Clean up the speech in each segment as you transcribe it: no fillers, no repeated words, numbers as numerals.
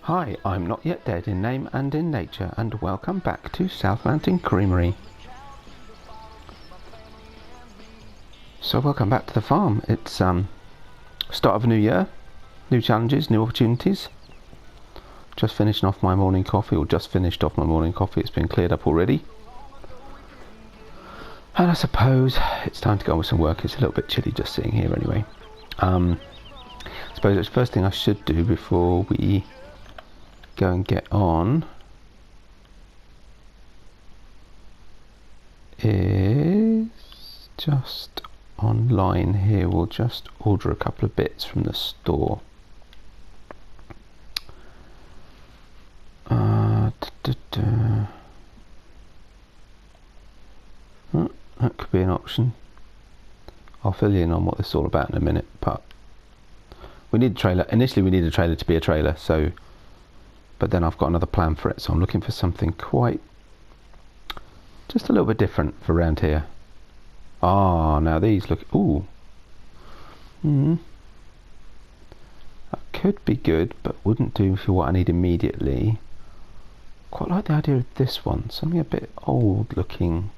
Hi, I'm Notyetdead in name and in nature, and welcome back to South Mountain Creamery. So welcome back to the farm. It's start of a new year, new challenges, new opportunities. Just finishing off my morning coffee, or just finished off my morning coffee. It's been cleared up already. And I suppose it's time to go on with some work. It's a little bit chilly just sitting here anyway. I suppose it's the first thing I should do before we go and get on is just online here. We'll just order a couple of bits from the store. That could be an option. I'll fill you in on what this is all about in a minute, but we need a trailer. Initially we need a trailer to be a trailer, so but then I've got another plan for it, so I'm looking for something quite just a little bit different for around here. Now these look, that could be good, but wouldn't do for what I need immediately. Quite like the idea of this one, something a bit old looking.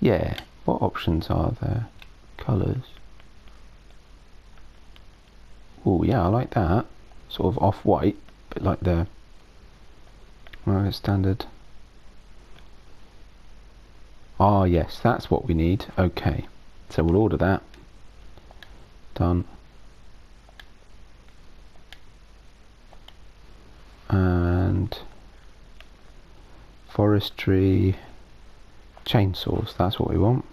Yeah, what options are there? Colours. Oh yeah, I like that. Sort of off-white, bit like the standard. Yes, that's what we need. Okay, so we'll order that. Done. And forestry chainsaws, that's what we want.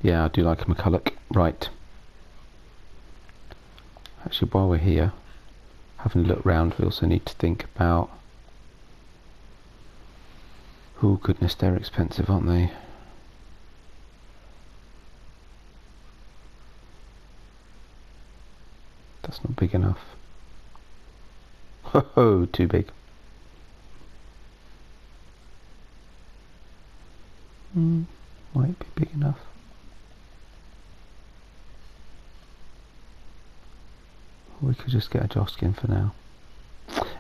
Yeah, I do like a McCulloch. Right. Actually, while we're here, having a look round, we also need to think about... Oh goodness, they're expensive, aren't they? That's not big enough. Ho, too big. Might be big enough. We could just get a Joskin for now.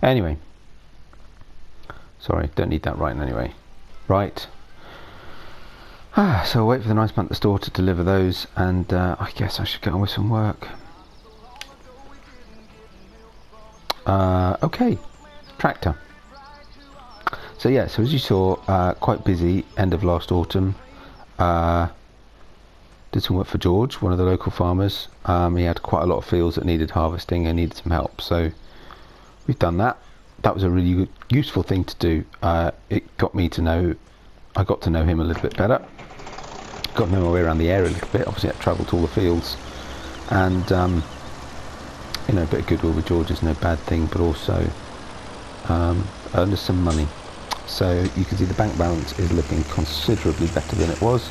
Anyway. Sorry, don't need that right anyway. Right. So I'll wait for the nice man at the store to deliver those, and I guess I should get on with some work. Okay. Tractor. So yeah, so as you saw, quite busy end of last autumn. Did some work for George, one of the local farmers. He had quite a lot of fields that needed harvesting and needed some help, so we've done that. That was a really good, useful thing to do. It got me to know, I got to know him a little bit better. Got to know my way around the area a little bit. Obviously I travelled to all the fields, and you know, a bit of goodwill with George is no bad thing, but also earned us some money. So you can see the bank balance is looking considerably better than it was,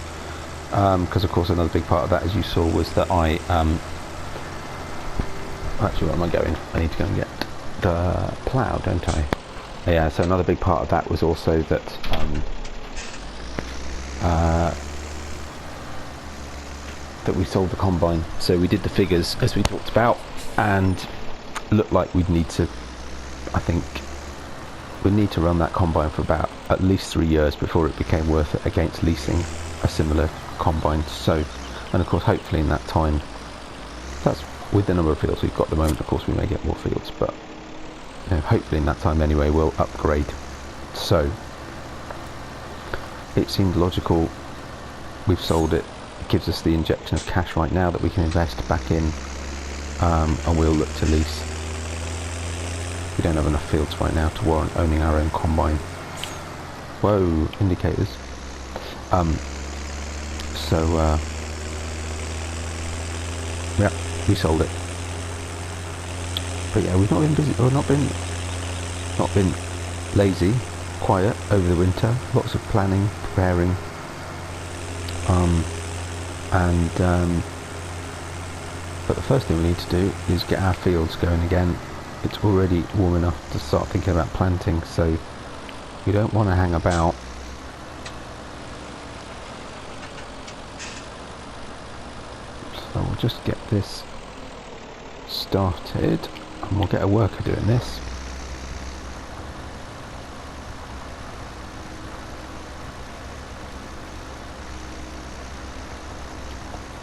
because of course another big part of that, as you saw, was that I actually, where am I going? I need to go and get the plough, don't I? Yeah, so another big part of that was also that that we sold the combine. So we did the figures as we talked about, and looked like we'd need to, I think we need to run that combine for about at least 3 years before it became worth it against leasing a similar combine. So, and of course hopefully in that time, that's with the number of fields we've got at the moment, of course we may get more fields, but you know, hopefully in that time anyway we'll upgrade. So it seemed logical. We've sold it. It gives us the injection of cash right now that we can invest back in, and we'll look to lease. We don't have enough fields right now to warrant owning our own combine. Whoa, indicators. Yeah, we sold it. But yeah, we've not been busy, or not been lazy, quiet over the winter. Lots of planning, preparing, but the first thing we need to do is get our fields going again. It's already warm enough to start thinking about planting, so we don't want to hang about just get this started, and we'll get a worker doing this.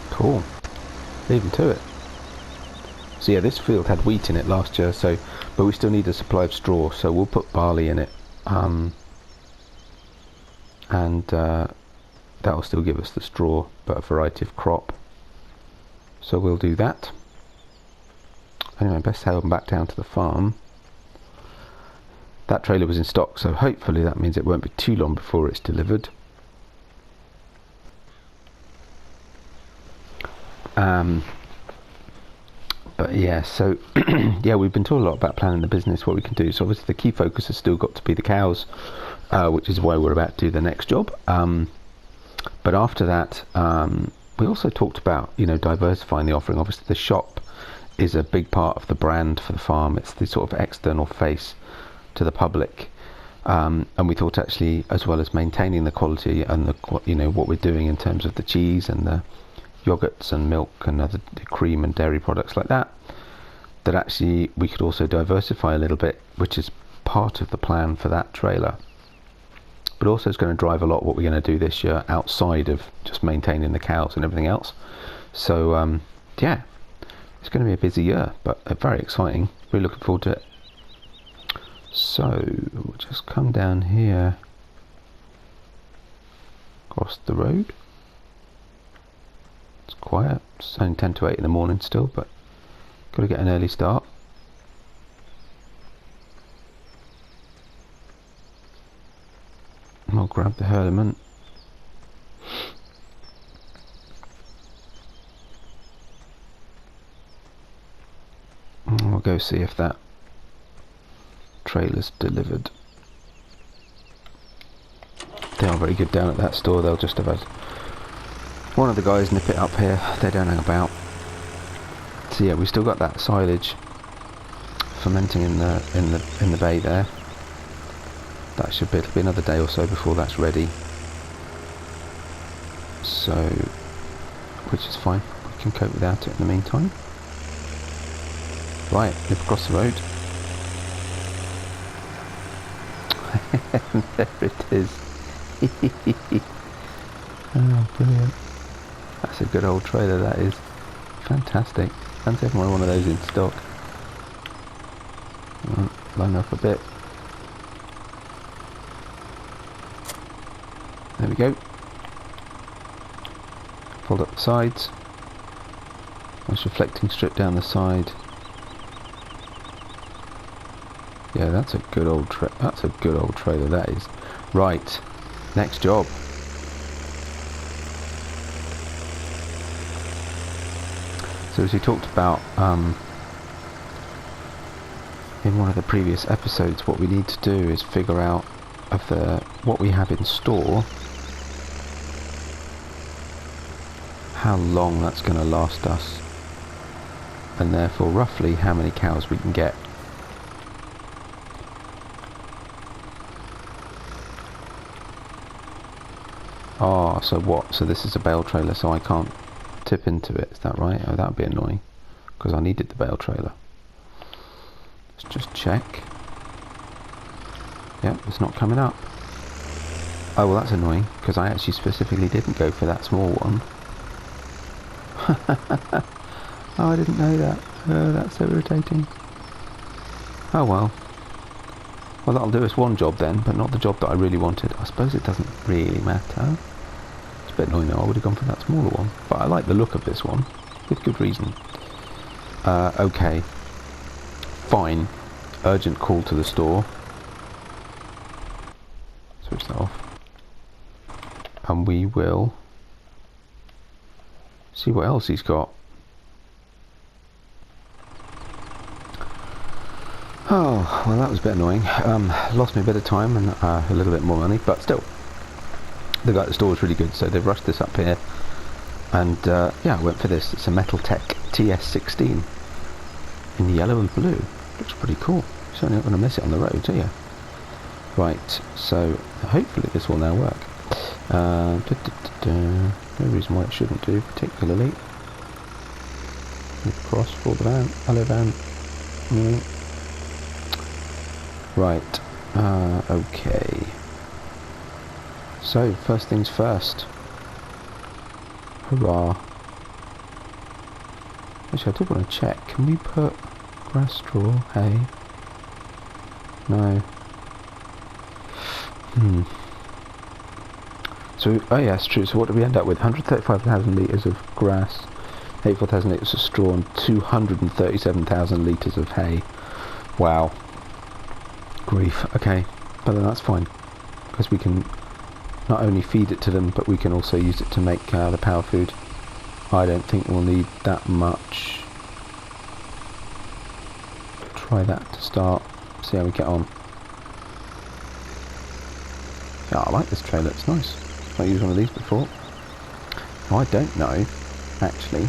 Cool. Leave him to it. So yeah, this field had wheat in it last year, but we still need a supply of straw, so we'll put barley in it, and that'll still give us the straw, but a variety of crop. So we'll do that. Anyway, best head on back down to the farm. That trailer was in stock, so hopefully that means it won't be too long before it's delivered. But yeah, so yeah, we've been talking a lot about planning the business, what we can do. So obviously the key focus has still got to be the cows, which is why we're about to do the next job. But after that, we also talked about, you know, diversifying the offering. Obviously the shop is a big part of the brand for the farm. It's the sort of external face to the public. And we thought actually, as well as maintaining the quality and the, you know, what we're doing in terms of the cheese and the yogurts and milk and other cream and dairy products like that, that actually we could also diversify a little bit, which is part of the plan for that trailer. But also it's going to drive a lot what we're going to do this year outside of just maintaining the cows and everything else. So yeah, it's going to be a busy year, but very exciting. Really looking forward to it. So we'll just come down here, across the road. It's quiet. It's only 10 to 8 in the morning still, but got to get an early start. And I'll grab the hurlement. And we'll go see if that trailer's delivered. They are very good down at that store. They'll just have had one of the guys nip it up here. They don't hang about. So yeah, we've still got that silage fermenting in the bay there. That should be, it'll be another day or so before that's ready. So, which is fine. We can cope without it in the meantime. Right, nip across the road. There it is. Oh, brilliant. That's a good old trailer, that is. Fantastic. Fancy having one of those in stock. Line up a bit. There we go. Fold up the sides. Nice reflecting strip down the side. Yeah, that's a good old trailer, that is. Right, next job. So as we talked about in one of the previous episodes, what we need to do is figure out what we have in store, how long that's going to last us, and therefore roughly how many cows we can get. Ah, so what? So this is a bale trailer, so I can't tip into it, is that right? Oh, that would be annoying, because I needed the bale trailer. Let's just check. Yep, it's not coming up. Oh, well that's annoying, because I actually specifically didn't go for that small one. Oh, I didn't know that. Oh, that's so irritating. Oh well. Well, that'll do us one job then, but not the job that I really wanted. I suppose it doesn't really matter. It's a bit annoying though, I would have gone for that smaller one. But I like the look of this one, with good reason. Okay. Fine. Urgent call to the store. Switch that off. And we will see what else he's got. Oh, well that was a bit annoying. Lost me a bit of time and a little bit more money, but still. The guy at the store was really good, so they've rushed this up here. And yeah, I went for this. It's a Metaltech TS16 in yellow and blue. Looks pretty cool. Certainly not going to miss it on the road, are you? Right, so hopefully this will now work. No reason why it shouldn't do particularly. Cross for the van. Hello, van. Right. Okay. So, first things first. Hurrah. Actually, I do want to check. Can we put grass, straw, hay? No. So, oh yeah, it's true. So what do we end up with? 135,000 litres of grass, 84,000 litres of straw, and 237,000 litres of hay. Wow. Grief. Okay, but then that's fine, because we can not only feed it to them, but we can also use it to make the power food. I don't think we'll need that much. Try that to start. See how we get on. Yeah, I like this trailer. It's nice. I've used one of these before. What I don't know, actually,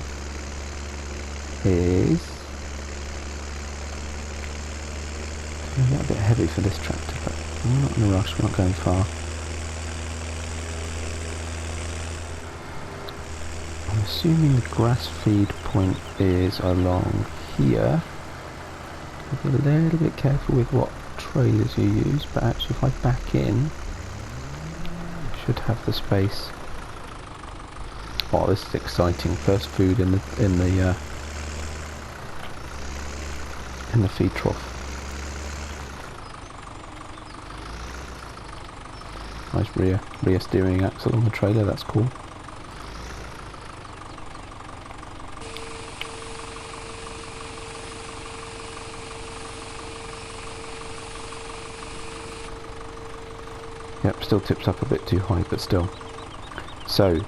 is a bit heavy for this tractor, but we're not in a rush. We're not going far. I'm assuming the grass feed point is along here. Be a little bit careful with what trailers you use, but actually, if I back in, should have the space. Oh, this is exciting! First food in the feed trough. Nice rear steering axle on the trailer. That's cool. Yep, still tips up a bit too high, but still. So,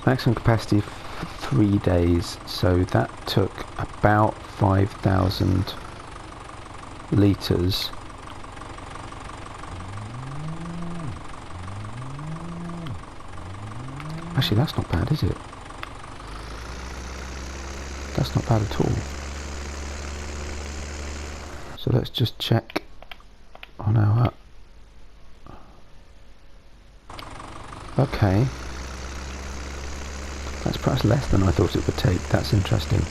maximum capacity for 3 days. So that took about 5,000 litres. Actually, that's not bad, is it? That's not bad at all. So let's just check on our... Okay. That's perhaps less than I thought it would take. That's interesting.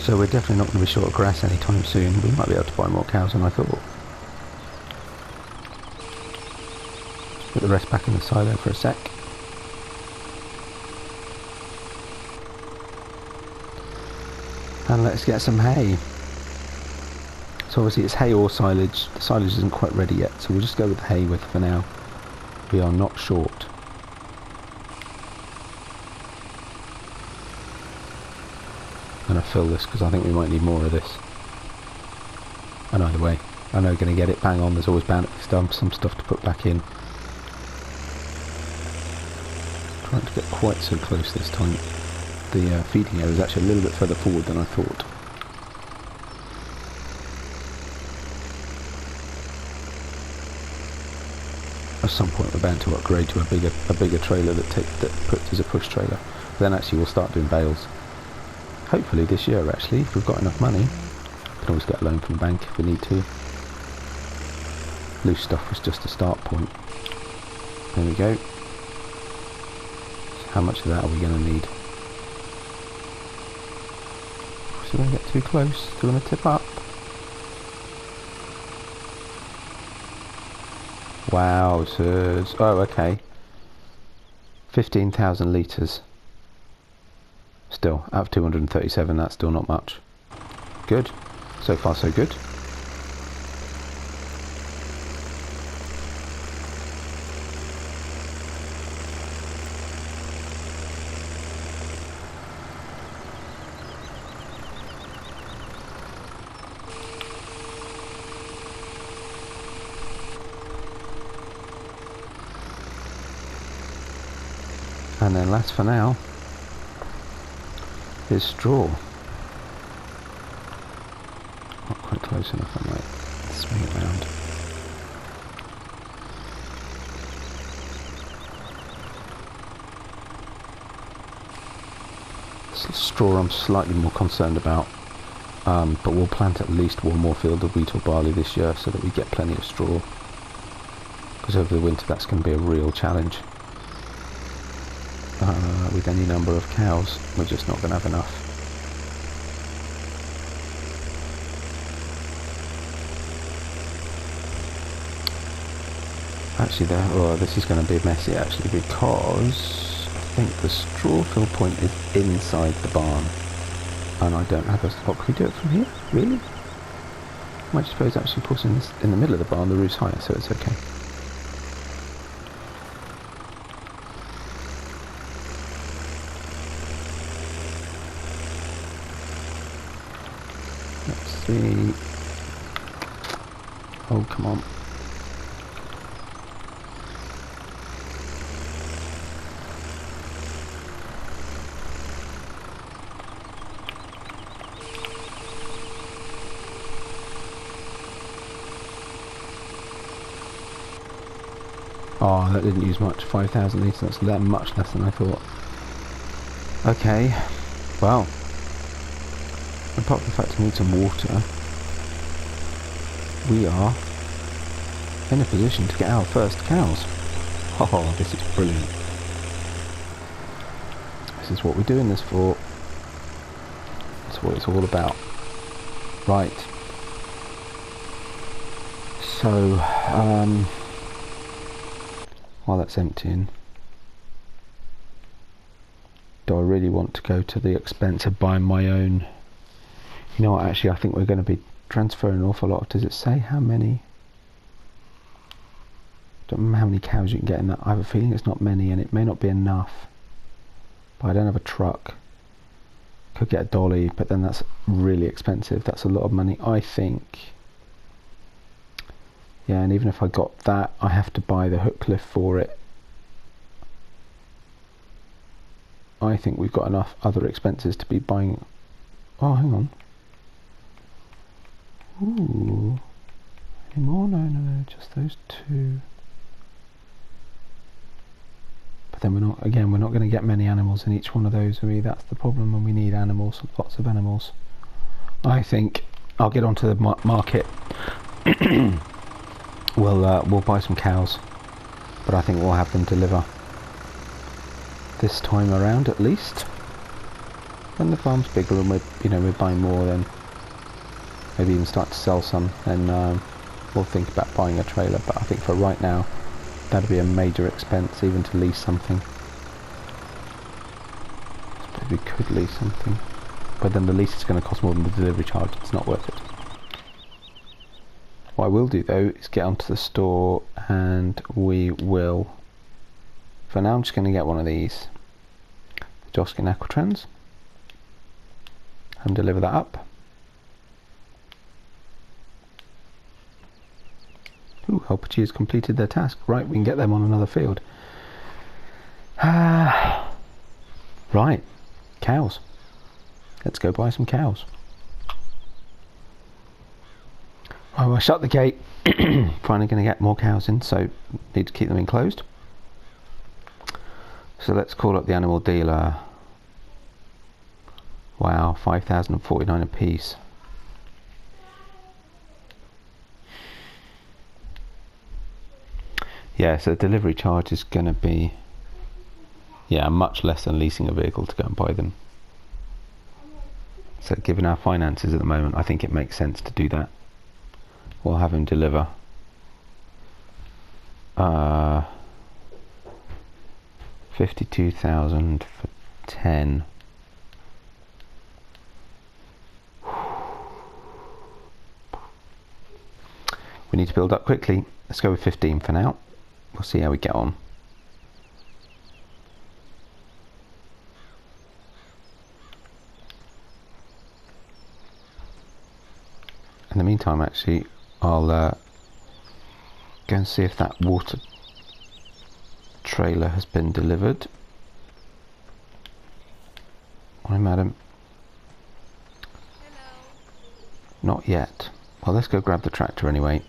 So we're definitely not going to be short of grass anytime soon. We might be able to buy more cows than I thought. Put the rest back in the silo for a sec. And let's get some hay. So obviously it's hay or silage. The silage isn't quite ready yet, so we'll just go with the hay for now. We are not short. I'm going to fill this because I think we might need more of this. And either way, I know going to get it bang on. There's always bound to be some stuff to put back in. Trying to get quite so close this time. The feeding area is actually a little bit further forward than I thought. At some point we're bound to upgrade to a bigger trailer that puts as a push trailer. Then actually we'll start doing bales. Hopefully this year actually, if we've got enough money. We can always get a loan from the bank if we need to. Loose stuff was just a start point. There we go. So how much of that are we going to need? So we don't get too close. Do you want to tip up? Wowzers. Oh, okay. 15,000 litres. Still, out of 237, that's still not much. Good. So far, so good. And then last for now is straw. Not quite close enough, I might swing it round. Straw I'm slightly more concerned about, but we'll plant at least one more field of wheat or barley this year so that we get plenty of straw, because over the winter that's going to be a real challenge. With any number of cows, we're just not going to have enough. Actually, this is going to be messy actually, because I think the straw fill point is inside the barn, and I don't have a. Oh, can we do it from here? Really? I suppose actually putting this in the middle of the barn, the roof's higher, so it's okay. Let's see. Oh, come on. Oh, that didn't use much. 5,000 litres, that's much less than I thought. Okay, well, apart from the fact I need some water, we are in a position to get our first cows. Oh, this is brilliant. This is what we're doing this for. That's what it's all about. Right. So, while that's emptying, do I really want to go to the expense of buying my own? You know what, actually I think we're going to be transferring an awful lot. Does it say how many? Don't remember how many cows you can get in that. I have a feeling it's not many, and it may not be enough. But I don't have a truck. Could get a dolly, but then that's really expensive. That's a lot of money, I think. Yeah, and even if I got that, I have to buy the hook lift for it. I think we've got enough other expenses to be buying. Oh, hang on. Ooh. Any more? No, just those two. But then we're not going to get many animals in each one of those, are we? That's the problem, and we need animals, lots of animals. I think I'll get onto the market. We'll buy some cows, but I think we'll have them deliver this time around at least. When the farm's bigger and we're buying more, then maybe even start to sell some, and we'll think about buying a trailer. But I think for right now, that'd be a major expense, even to lease something. I suppose we could lease something, but then the lease is going to cost more than the delivery charge. It's not worth it. What I will do though is get onto the store, and we will, for now I'm just going to get one of these Joskin Equitrans and deliver that up. Ooh, Helper has completed their task. Right, we can get them on another field. Right, cows. Let's go buy some cows. I'll shut the gate. Finally going to get more cows in, so need to keep them enclosed. So let's call up the animal dealer. Wow, 5,049 a piece. Yeah, so delivery charge is going to be, yeah, much less than leasing a vehicle to go and buy them. So given our finances at the moment, I think it makes sense to do that. We'll have him deliver 52,000 for 10. We need to build up quickly. Let's go with 15 for now. We'll see how we get on. In the meantime, actually, I'll go and see if that water trailer has been delivered. Hi, madam. Hello. Not yet. Well, let's go grab the tractor anyway.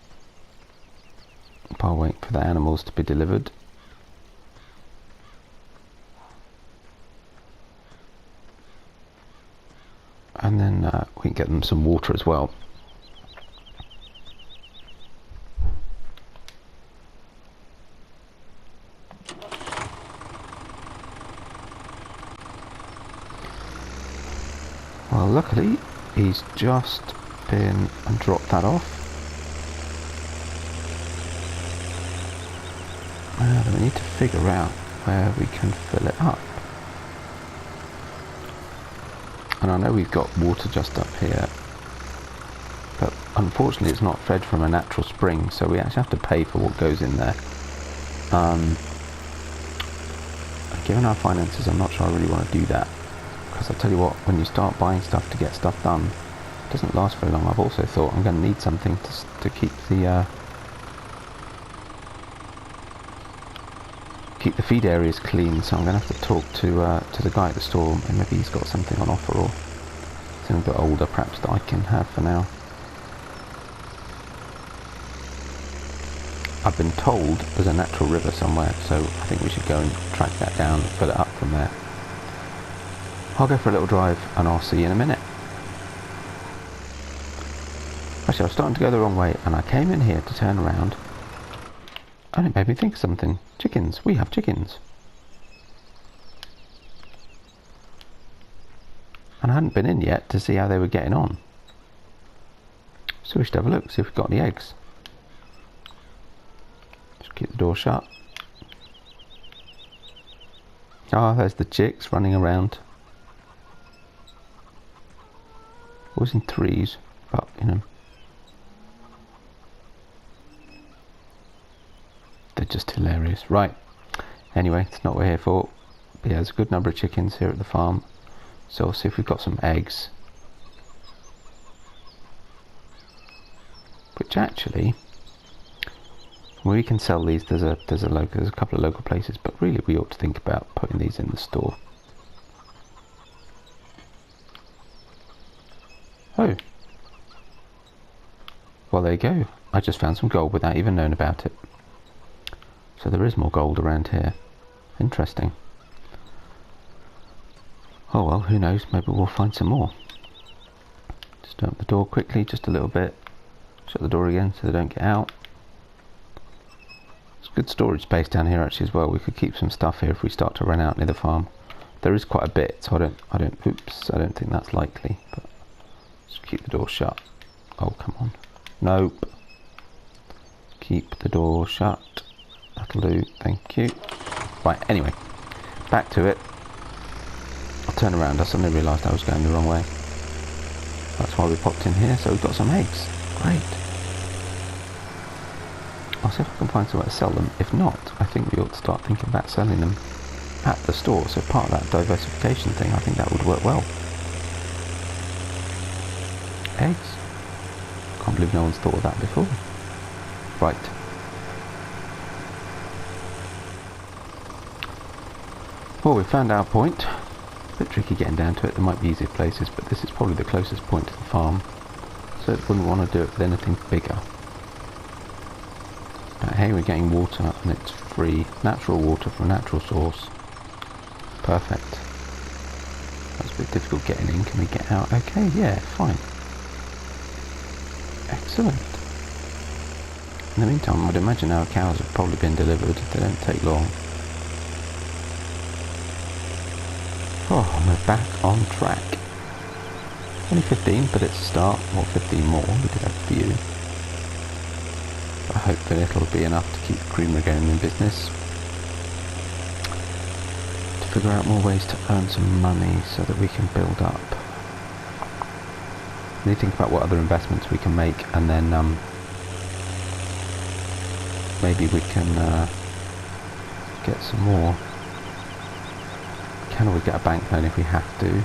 I'll wait for the animals to be delivered. And then we can get them some water as well. Well, luckily, he's just been and dropped that off. Then we need to figure out where we can fill it up. And I know we've got water just up here, but unfortunately it's not fed from a natural spring, so we actually have to pay for what goes in there. Given our finances, I'm not sure I really want to do that, because I'll tell you what, when you start buying stuff to get stuff done, it doesn't last very long. I've also thought I'm going to need something to keep the feed areas clean, so I'm going to have to talk to the guy at the store, and maybe he's got something on offer, or something a bit older perhaps that I can have for now. I've been told there's a natural river somewhere, so I think we should go and track that down and fill it up from there. I'll go for a little drive and I'll see you in a minute. Actually, I was starting to go the wrong way and I came in here to turn around and it made me think of something. Chickens. We have chickens. And I hadn't been in yet to see how they were getting on. So we should have a look, see if we've got any eggs. Keep the door shut. Ah, there's the chicks running around. Always in threes, but you know, they're just hilarious. Right. Anyway, it's not what we're here for. But yeah, there's a good number of chickens here at the farm, so we'll see if we've got some eggs. Which actually, we can sell these. There's a couple of local places, but really we ought to think about putting these in the store. Oh, well there you go. I just found some gold without even knowing about it. So there is more gold around here. Interesting. Oh well, who knows? Maybe we'll find some more. Just open the door quickly, just a little bit. Shut the door again so they don't get out. Good storage space down here actually as well. We could keep some stuff here if we start to run out near the farm. There is quite a bit, so I don't think that's likely. But just keep the door shut. Oh come on, nope. Keep the door shut. That'll do. Thank you. Right. Anyway, back to it. I'll turn around. I suddenly realised I was going the wrong way. That's why we popped in here. So we've got some eggs. Great. I'll see if I can find somewhere to sell them. If not, I think we ought to start thinking about selling them at the store. So part of that diversification thing, I think that would work well. Eggs. Can't believe no one's thought of that before. Right. Well, we found our point. A bit tricky getting down to it. There might be easier places, but this is probably the closest point to the farm. So it wouldn't want to do it with anything bigger. But hey, we're getting water and it's free. Natural water from a natural source. Perfect. That's a bit difficult getting in. Can we get out? Okay, yeah, fine. Excellent. In the meantime, I'd imagine our cows have probably been delivered. They don't take long. Oh, we're back on track. Only 15, but it's a start. Or 15 more. We did have a few. I hope that it'll be enough to keep the creamery going in business. To figure out more ways to earn some money so that we can build up. We need to think about what other investments we can make, and then maybe we can get some more. Can always get a bank loan if we have to.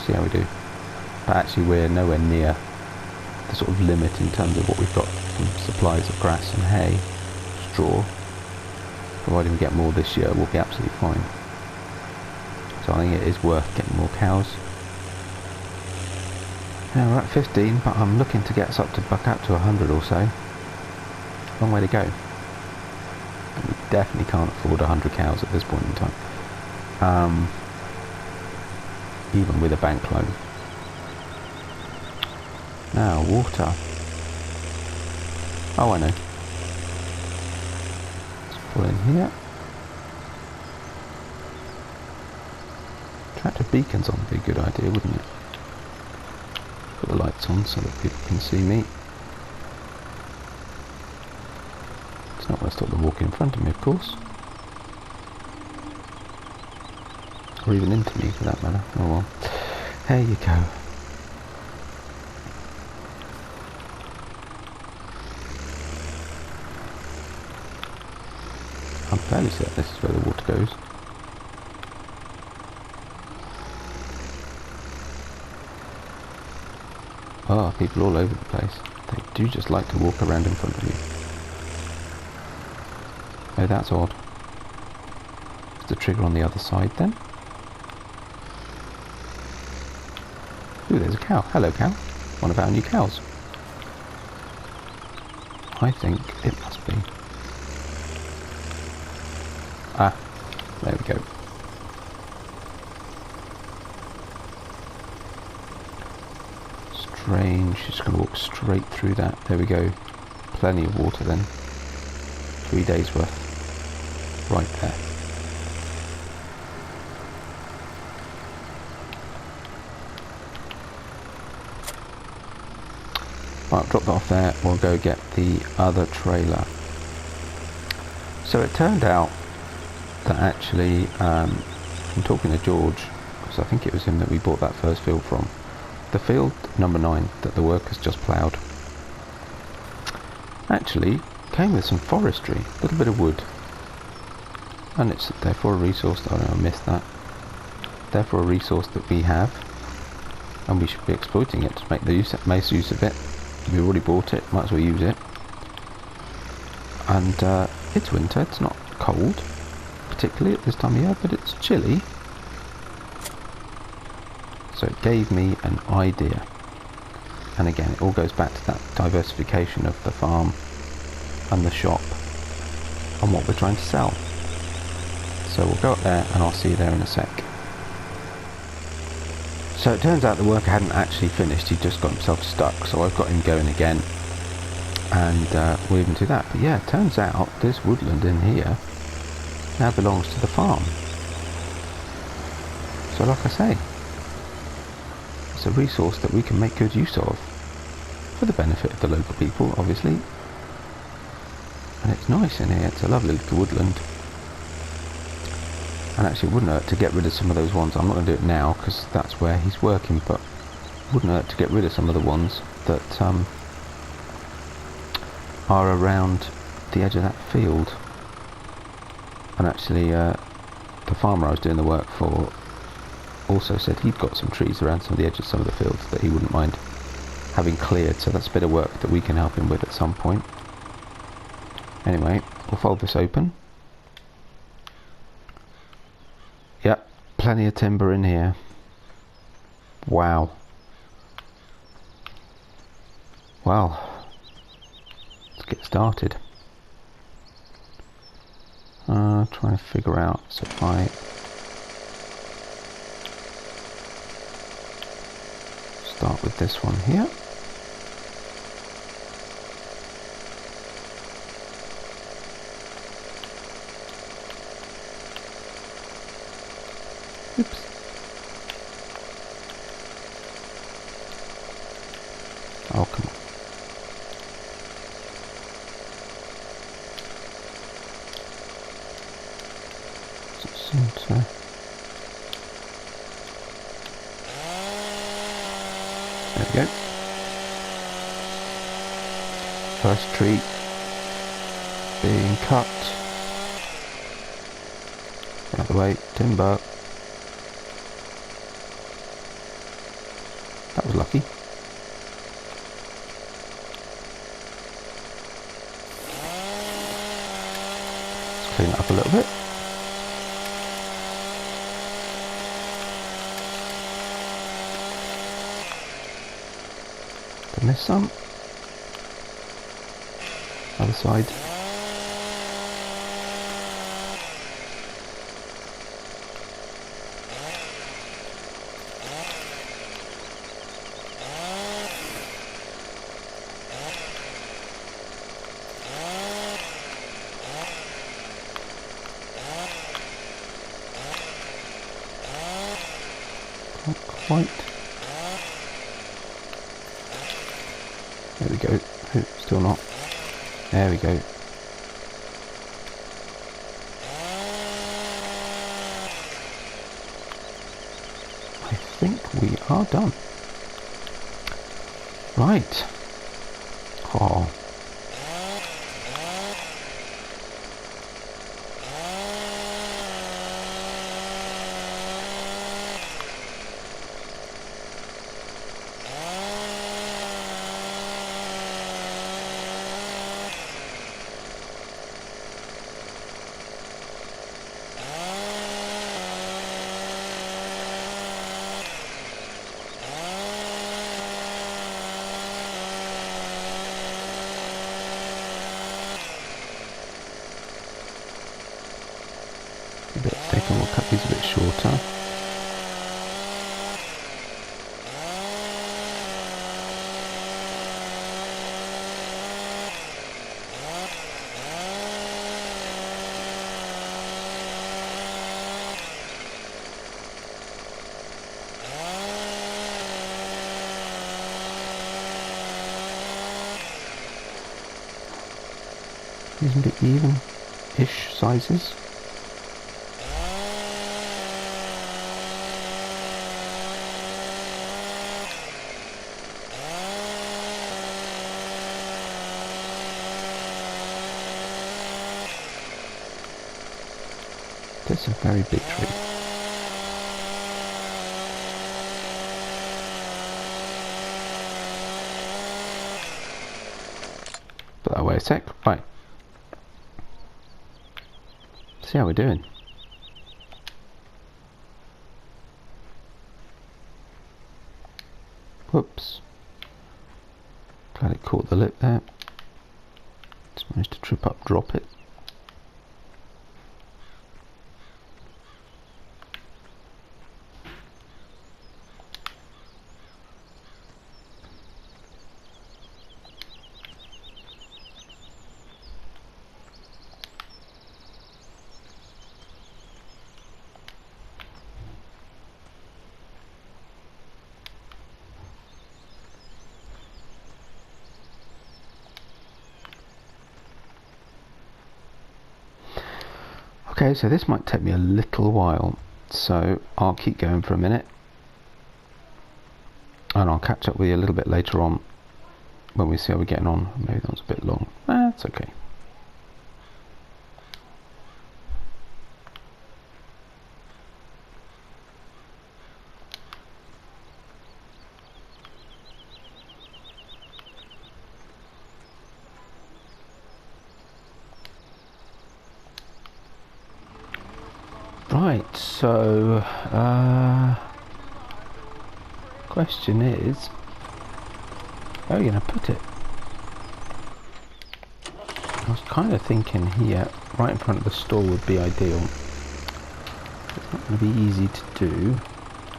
See how we do. But actually we're nowhere near the sort of limit in terms of what we've got from supplies of grass and hay, straw. Providing we get more this year, we'll be absolutely fine. So I think it is worth getting more cows. Now we're at 15, but I'm looking to get us up to 100 or so. Long way to go. And we definitely can't afford 100 cows at this point in time. Even with a bank loan. Now, water. Oh, I know. Let's pull in here. Tractor beacons on would be a good idea, wouldn't it? Put the lights on so that people can see me. It's not going to stop them walking in front of me, of course. Or even into me, for that matter. Oh well. There you go. I'm fairly certain this is where the water goes. Oh, people all over the place. They do just like to walk around in front of you. Oh, that's odd. Is the trigger on the other side then? Ooh, there's a cow. Hello, cow. One of our new cows. I think it must be. Ah, there we go. Strange. Just going to walk straight through that. There we go. Plenty of water then. 3 days worth. Right there. Right, drop that off there. We'll go get the other trailer. So it turned out that actually, from talking to George, because I think it was him that we bought that first field from, the field number 9 that the workers just ploughed actually came with some forestry, a little bit of wood, and it's therefore a resource that, I missed that, therefore a resource that we have, and we should be exploiting it to make the most use of it. We already bought it, might as well use it. And it's winter, it's not cold particularly at this time of year, but it's chilly, so it gave me an idea. And again, it all goes back to that diversification of the farm and the shop and what we're trying to sell. So we'll go up there and I'll see you there in a sec. So it turns out the worker hadn't actually finished, he just got himself stuck, so I've got him going again, and we'll even do that. But yeah, it turns out this woodland in here now belongs to the farm. So like I say, it's a resource that we can make good use of for the benefit of the local people, obviously. And it's nice in here, it's a lovely little woodland. And actually it wouldn't hurt to get rid of some of those ones. I'm not going to do it now because that's where he's working, but it wouldn't hurt to get rid of some of the ones that are around the edge of that field. And actually the farmer I was doing the work for also said he'd got some trees around some of the edges of some of the fields that he wouldn't mind having cleared, so that's a bit of work that we can help him with at some point. Anyway, we'll fold this open. Yep, plenty of timber in here. Wow. Well, let's get started. Trying to figure out, so if I start with this one here. Oops. Oh, come on. Doesn't seem to... There we go. First tree being cut. Out of the way, timber. That was lucky. Let's clean it up a little bit. Then this some. Other side. Not quite. There we go. Oh, still not. There we go. think we are done. Right. Oh. We'll cut these a bit shorter. Isn't it even-ish sizes? That's a very big tree. Put that away a sec. Right. See how we're doing. Whoops. Glad it caught the lip there. Just managed to trip up, drop it. Okay, so this might take me a little while, so I'll keep going for a minute and I'll catch up with you a little bit later on when we see how we're getting on. Maybe that was a bit long. That's okay. Right, so question is, where are you going to put it? I was kind of thinking here, right in front of the store would be ideal. It's not going to be easy to do.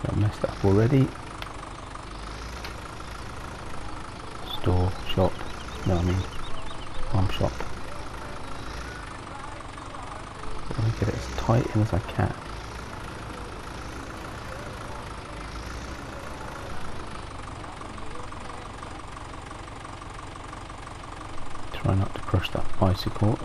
I messed up already. Store, shop, no I mean farm shop. Let me get it as tight in as I can. Try not to crush that bicycle.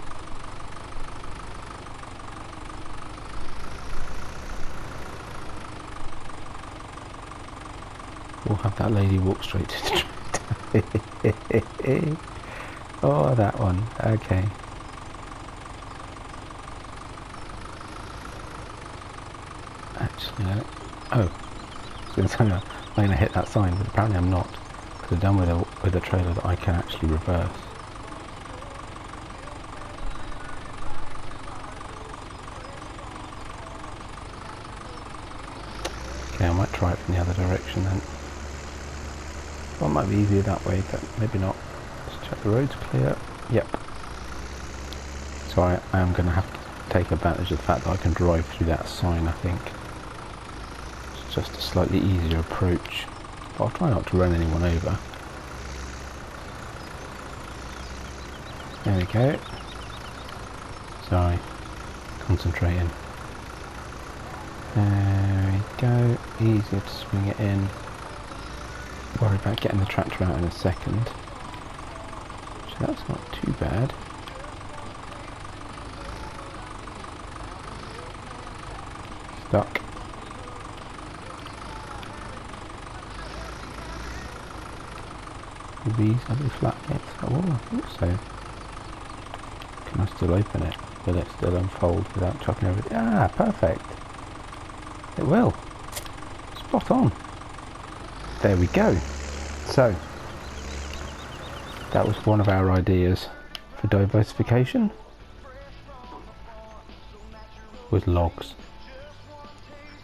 We'll have that lady walk straight to the tractor. Oh, that one. Okay. Actually, no. Oh, I was going to I'm going to hit that sign, but apparently I'm not, because I've done with a trailer that I can actually reverse. Okay, I might try it from the other direction then. Well, it might be easier that way, but maybe not. Let's check the road's clear. Yep. So I am going to have to take advantage of the fact that I can drive through that sign, I think. It's just a slightly easier approach. But I'll try not to run anyone over. There we go. Sorry. Concentrating. There we go. Easier to swing it in. Worry about getting the tractor out in a second. So that's not too bad. Stuck. Will these be flat against? Oh, I thought so. Can I still open it? Will it still unfold without chopping everything? Ah, perfect. It will. Spot on. There we go. So, that was one of our ideas for diversification. Was logs.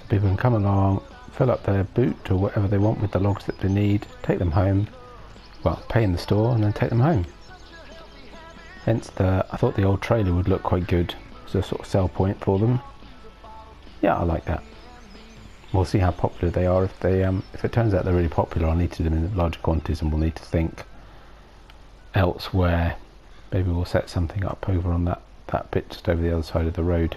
So people can come along, fill up their boot or whatever they want with the logs that they need, take them home, well, pay in the store and then take them home. Hence I thought the old trailer would look quite good as a sort of sell point for them. Yeah, I like that. We'll see how popular they are. If it turns out they're really popular, I'll need to do them in larger quantities and we'll need to think elsewhere. Maybe we'll set something up over on that bit just over the other side of the road,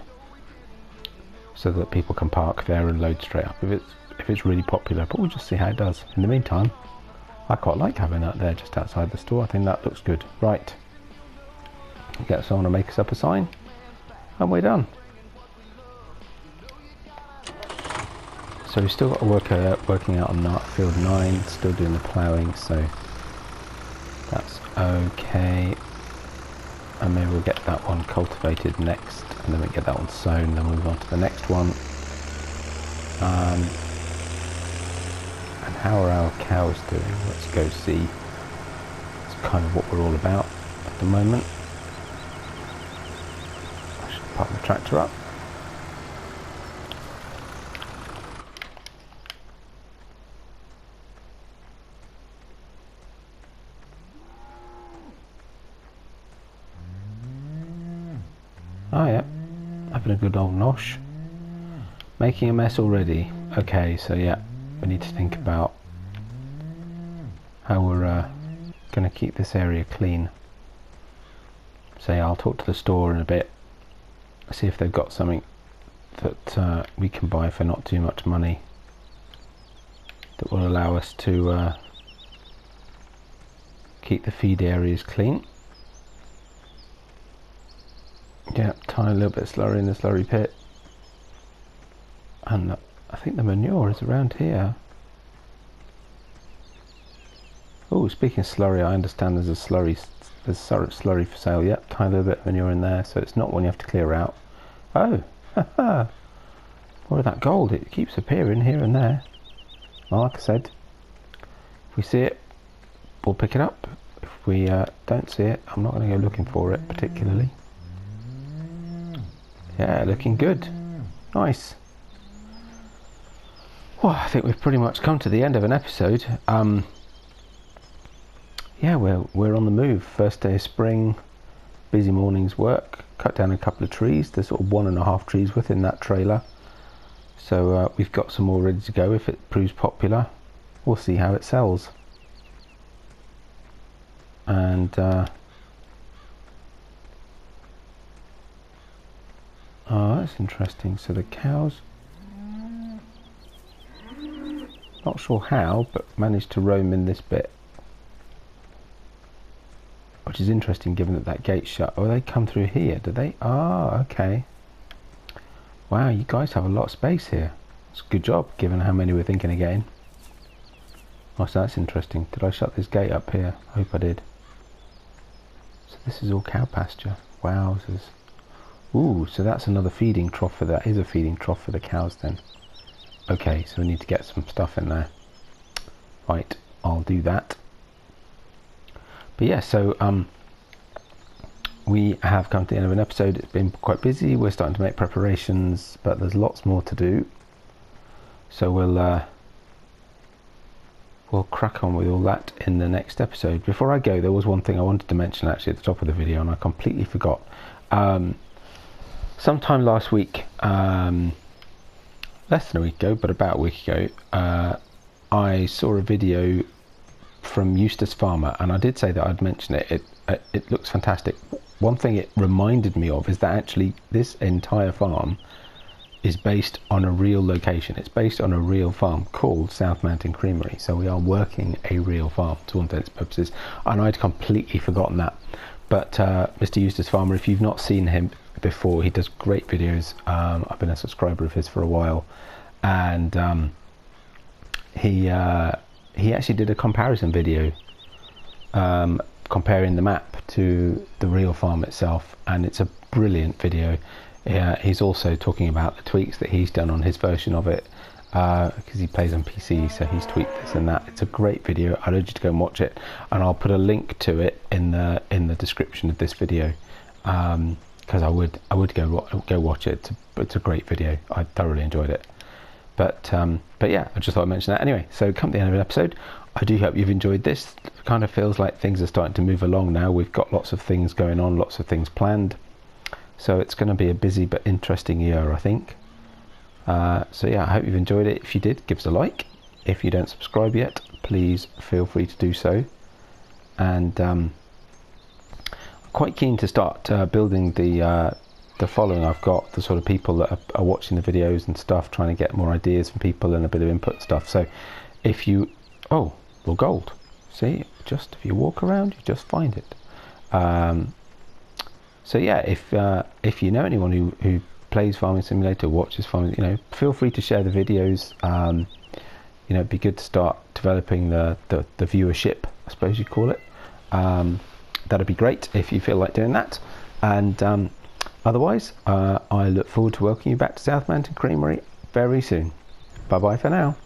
so that people can park there and load straight up if it's really popular, but we'll just see how it does. In the meantime, I quite like having that there just outside the store. I think that looks good. Right, get someone to make us up a sign and we're done. So we've still got to working out on field 9, still doing the ploughing, so that's okay. And maybe we'll get that one cultivated next, and then we get that one sown, then we'll move on to the next one. And how are our cows doing? Let's go see. It's kind of what we're all about at the moment. I should park the tractor up. Oh yeah, having a good old nosh. Making a mess already. Okay, so yeah, we need to think about how we're going to keep this area clean. So yeah, I'll talk to the store in a bit, see if they've got something that we can buy for not too much money that will allow us to keep the feed areas clean. Yeah, tiny little bit of slurry in the slurry pit. And I think the manure is around here. Oh, speaking of slurry, I understand there's slurry for sale. Yep, tiny little bit of manure in there, so it's not one you have to clear out. Oh, haha. More of that gold, it keeps appearing here and there. Well, like I said, if we see it, we'll pick it up. If we don't see it, I'm not going to go looking for it particularly. Yeah, looking good. Nice. Well, I think we've pretty much come to the end of an episode. Yeah, we're on the move. First day of spring, busy morning's work. Cut down a couple of trees. There's sort of 1.5 trees within that trailer. So we've got some more ready to go if it proves popular. We'll see how it sells. And oh, that's interesting. So the cows, not sure how, but managed to roam in this bit, which is interesting given that gate's shut. Oh, they come through here, do they? Ah, okay. Wow, you guys have a lot of space here. It's a good job given how many we're thinking of getting. Oh, so that's interesting. Did I shut this gate up here? I hope I did. So this is all cow pasture. Wowzers. Ooh, so that's another feeding trough for that. Is a feeding trough for the cows then. Okay, so we need to get some stuff in there. Right, I'll do that. But yeah, so we have come to the end of an episode. It's been quite busy. We're starting to make preparations, but there's lots more to do. So we'll crack on with all that in the next episode. Before I go, there was one thing I wanted to mention actually at the top of the video, and I completely forgot. Sometime last week, less than a week ago, but about a week ago, I saw a video from Eustace Farmer, and I did say that I'd mention it. It looks fantastic. One thing it reminded me of is that actually this entire farm is based on a real location. It's based on a real farm called South Mountain Creamery. So we are working a real farm to all intents and purposes, and I'd completely forgotten that. But Mr. Eustace Farmer, if you've not seen him before, he does great videos. I've been a subscriber of his for a while, and he actually did a comparison video comparing the map to the real farm itself, and it's a brilliant video. He's also talking about the tweaks that he's done on his version of it, because he plays on PC, so he's tweaked this and that. It's a great video. I'd urge you to go and watch it, and I'll put a link to it in the description of this video, because I would go watch it. It's a great video. I thoroughly enjoyed it. But yeah, I just thought I'd mention that anyway. So come to the end of an episode. I do hope you've enjoyed this. It kind of feels like things are starting to move along now. We've got lots of things going on, lots of things planned. So it's going to be a busy but interesting year, I think. So yeah, I hope you've enjoyed it. If you did, give us a like. If you don't subscribe yet, please feel free to do so. And I'm quite keen to start building the following I've got, the sort of people that are watching the videos and stuff, trying to get more ideas from people and a bit of input stuff. So if you, oh, well, gold. See, just if you walk around, you just find it. So yeah, if you know anyone who plays Farming Simulator, watches Farming, you know, feel free to share the videos. You know, it'd be good to start developing the viewership, I suppose you call it. That'd be great if you feel like doing that. And otherwise, I look forward to welcoming you back to South Mountain Creamery very soon. Bye bye for now.